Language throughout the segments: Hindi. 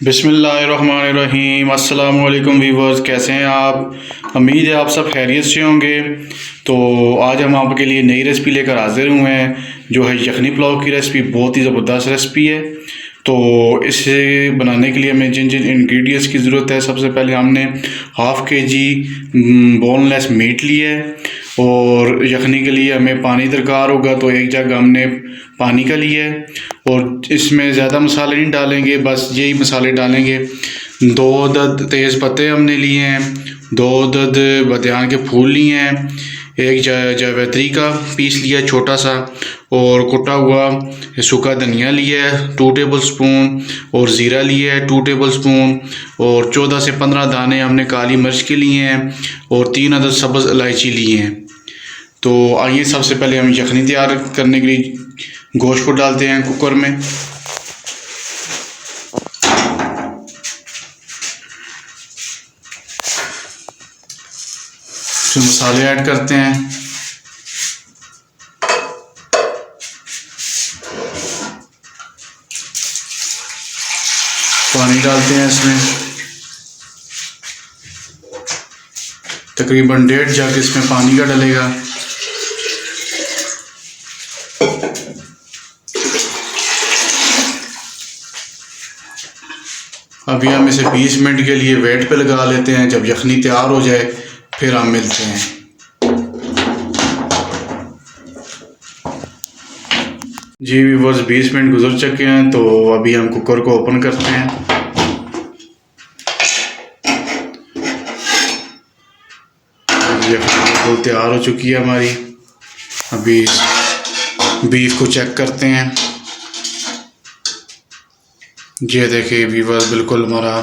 बिस्मिल्लाहिर्रहमानिर्रहीम। अस्सलाम वालेकुम व्यूवर्स, कैसे हैं आप? उम्मीद है आप सब खैरियत से होंगे। तो आज हम आपके लिए नई रेसिपी लेकर हाज़िर हुए हैं, जो है यखनी पुलाव की रेसिपी। बहुत ही ज़बरदस्त रेसिपी है। तो इसे बनाने के लिए हमें जिन जिन इंग्रेडिएंट्स की ज़रूरत है, सबसे पहले हमने हाफ़ kg बोनलेस मीट लिया है। और यखनी के लिए हमें पानी दरकार होगा, तो एक जग हमने पानी का लिया है। और इसमें ज़्यादा मसाले नहीं डालेंगे, बस यही मसाले डालेंगे। 2 अदद तेज़ पत्ते हमने लिए हैं, 2 अदद बदियान के फूल लिए हैं, एक जावित्री का पीस लिया छोटा सा, और कुटा हुआ सूखा धनिया लिया है 2 टेबल स्पून, और ज़ीरा लिया है 2 टेबल स्पून, और 14 से 15 दाने हमने काली मिर्च के लिए हैं, और 3 अदद सब्ज़ इलायची लिए हैं। तो आइए सबसे पहले हम यखनी तैयार करने के लिए गोश्त को डालते हैं कुकर में। फिर मसाले ऐड करते हैं। पानी डालते हैं इसमें, तकरीबन 1.5 जग इसमें पानी का डलेगा। अभी हम इसे 20 मिनट के लिए वेट पे लगा लेते हैं। जब यखनी तैयार हो जाए फिर हम मिलते हैं। जी व्यूअर्स, 20 मिनट गुजर चुके हैं। तो अभी हम कुकर को ओपन करते हैं। यखनी बिल्कुल तैयार हो चुकी है हमारी। अभी बीफ को चेक करते हैं। ये देखिए व्यूअर्स, बिल्कुल हमारा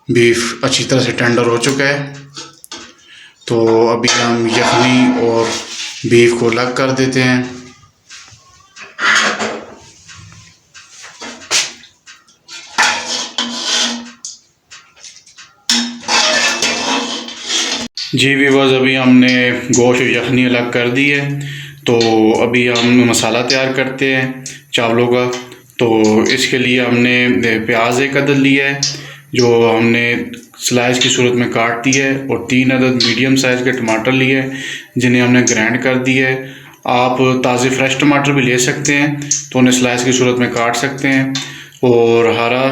बीफ अच्छी तरह से टेंडर हो चुका है। तो अभी हम यखनी और बीफ को अलग कर देते हैं। जी व्यूअर्स, अभी हमने गोश्त यखनी अलग कर दी है। तो अभी हम मसाला तैयार करते हैं चावलों का। तो इसके लिए हमने प्याज 1 अदद लिया है, जो हमने स्लाइस की सूरत में काट दिया है, और 3 अदद मीडियम साइज़ के टमाटर लिए हैं, जिन्हें हमने ग्राइंड कर दिया है। आप ताज़े फ्रेश टमाटर भी ले सकते हैं, तो उन्हें स्लाइस की सूरत में काट सकते हैं। और हरा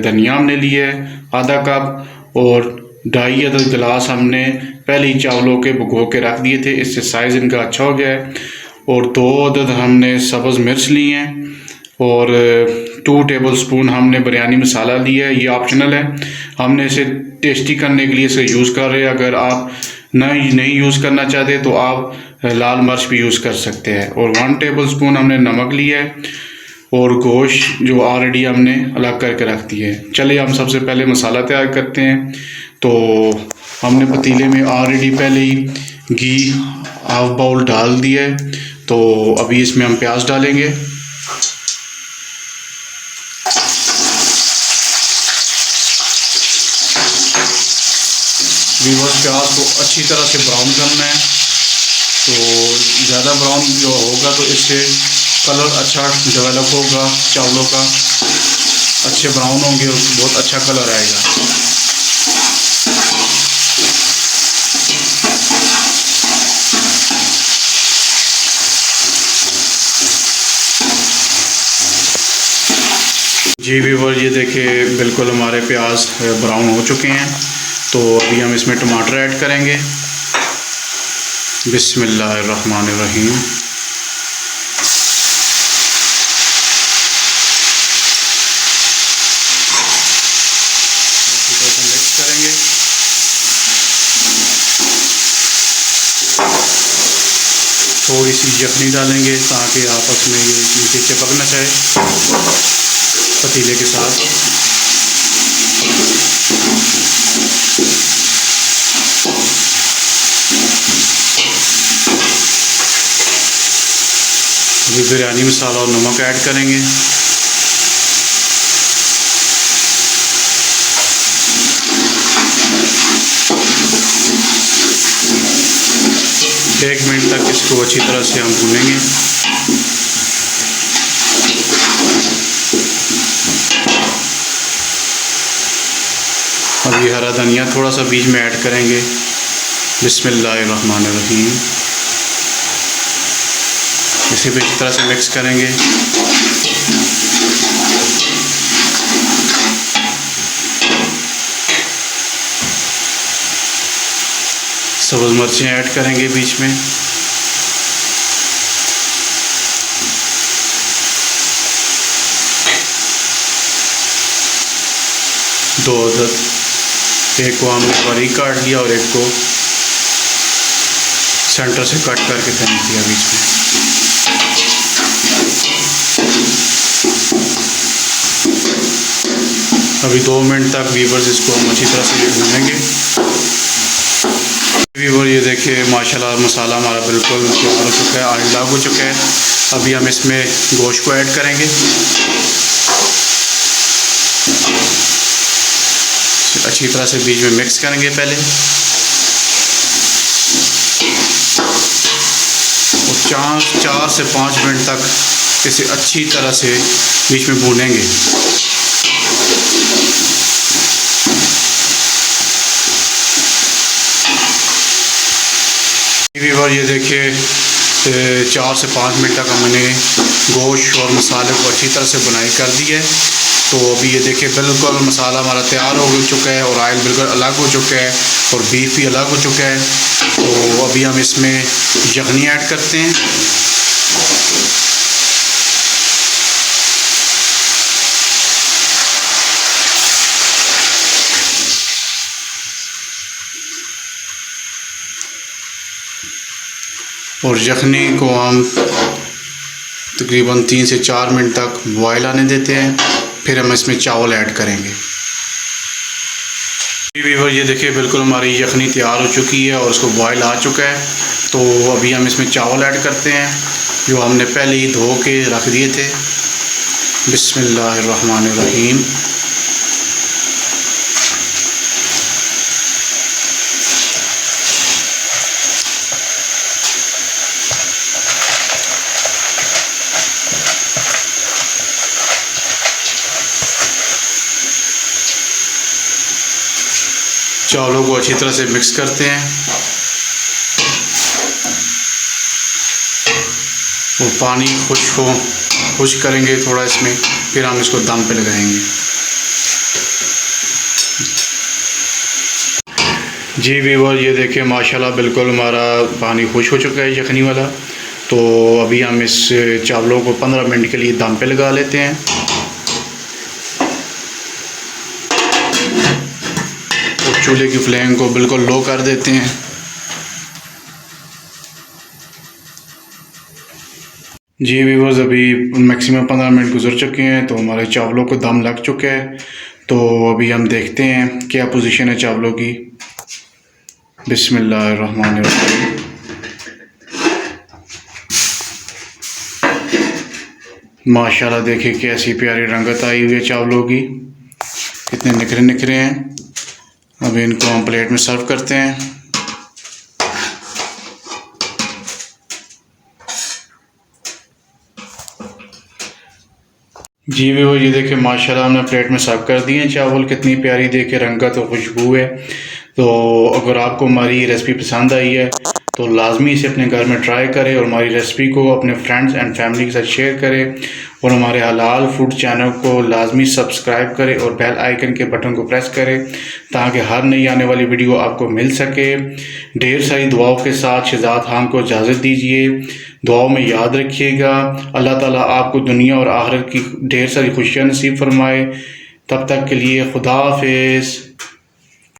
धनिया हमने लिया है आधा कप, और 2.5 अदद गिलास हमने पहले ही चावलों के भिगो के रख दिए थे, इससे साइज़ इनका अच्छा हो गया है। और 2 अदद हमने सब्ज़ मिर्च ली हैं, और 2 टेबल स्पून हमने बिरयानी मसाला लिया है। ये ऑप्शनल है, हमने इसे टेस्टी करने के लिए इसे यूज़ कर रहे हैं। अगर आप नहीं यूज़ करना चाहते तो आप लाल मिर्च भी यूज़ कर सकते हैं। और 1 टेबल स्पून हमने नमक लिया है, और गोश्त जो ऑलरेडी हमने अलग करके रख दिया है। चलिए हम सबसे पहले मसाला तैयार करते हैं। तो हमने पतीले में ऑलरेडी पहले ही घी हाफ बाउल डाल दिया है। तो अभी इसमें हम प्याज डालेंगे। व्यूअर्स, प्याज को अच्छी तरह से ब्राउन करना है। तो ज़्यादा ब्राउन जो होगा तो इससे कलर अच्छा डेवलप होगा, चावलों का अच्छे ब्राउन होंगे और बहुत अच्छा कलर आएगा। जी व्यूअर्स, ये देखिए बिल्कुल हमारे प्याज ब्राउन हो चुके हैं। तो अभी हम इसमें टमाटर ऐड करेंगे। बिस्मिल्लाहिर्रहमानिर्रहीम। मिक्स करेंगे। थोड़ी सी यखनी डालेंगे ताकि आपस में ये नीचे चिपक न जाए पतीले के साथ। अभी बिरयानी मसाला और नमक ऐड करेंगे। एक मिनट तक इसको अच्छी तरह से हम भूनेंगे। अभी हरा धनिया थोड़ा सा बीच में ऐड करेंगे। बिस्मिल्लाहिर्रहमानिर्रहीम। इसे भी इस तरह से मिक्स करेंगे। सब्ज़ मिर्चें ऐड करेंगे बीच में। दो अदद, एक को हमने बारीक काट लिया और एक को सेंटर से कट करके फेंक दिया बीच में। अभी 2 मिनट तक वीवर्स इसको हम अच्छी तरह से भूनेंगे। वीवर ये देखिए माशाल्लाह मसाला हमारा बिल्कुल तैयार हो चुका है, ऑयल लाग हो चुका है। अभी हम इसमें गोश्त को ऐड करेंगे। अच्छी तरह से बीच में मिक्स करेंगे पहले और 4 से 5 मिनट तक इसे अच्छी तरह से बीच में भूनेंगे। व्यूअर ये देखिए 4 से 5 मिनट तक हमने गोश्त और मसाले को अच्छी तरह से बुनाई कर दी है। तो अभी ये देखिए बिल्कुल मसाला हमारा तैयार हो चुका है और ऑयल बिल्कुल अलग हो चुका है और बीफ भी अलग हो चुका है। तो अभी हम इसमें यखनी ऐड करते हैं। और यखनी को हम तकरीबन 3 से 4 मिनट तक बॉयल आने देते हैं, फिर हम इसमें चावल ऐड करेंगे। व्यूअर ये देखिए बिल्कुल हमारी यखनी तैयार हो चुकी है और उसको बॉयल आ चुका है। तो अभी हम इसमें चावल ऐड करते हैं जो हमने पहले ही धो के रख दिए थे। बिस्मिल्लाहिर्रहमानिर्रहीम। चावलों को अच्छी तरह से मिक्स करते हैं और पानी खुश्क करेंगे थोड़ा इसमें, फिर हम इसको दम पे लगाएंगे। जी व्यूअर ये देखिए माशाल्लाह बिल्कुल हमारा पानी खुश हो चुका है यखनी वाला। तो अभी हम इस चावलों को 15 मिनट के लिए दम पे लगा लेते हैं। चूल्हे की फ्लेम को बिल्कुल लो कर देते हैं। जी व्यूअर्स अभी मैक्सिमम 15 मिनट गुजर चुके हैं तो हमारे चावलों को दम लग चुका है। तो अभी हम देखते हैं क्या पोजीशन है चावलों की। बिस्मिल्लाहिर्रहमानिर्रहीम। माशाल्लाह देखिए कैसी प्यारी रंगत आई हुई है चावलों की, कितने निखरे निखरे हैं। अभी इनको हम प्लेट में सर्व करते हैं। जी व्यूअर ये देखिए माशाल्लाह हमने प्लेट में सर्व कर दिए हैं चावल। कितनी प्यारी देखिए रंगत और खुशबू है। तो अगर आपको हमारी ये रेसिपी पसंद आई है तो लाजमी इसे अपने घर में ट्राई करें और हमारी रेसिपी को अपने फ्रेंड्स एंड फैमिली के साथ शेयर करें और हमारे हलाल फूड चैनल को लाजमी सब्सक्राइब करें और बेल आइकन के बटन को प्रेस करें ताकि हर नई आने वाली वीडियो आपको मिल सके। ढेर सारी दुआओं के साथ शहजाद खान को इजाज़त दीजिए। दुआओं में याद रखिएगा। अल्लाह ताला आपको दुनिया और आखिरत की ढेर सारी खुशियाँ नसीब फरमाए। तब तक के लिए खुदा हाफिज़।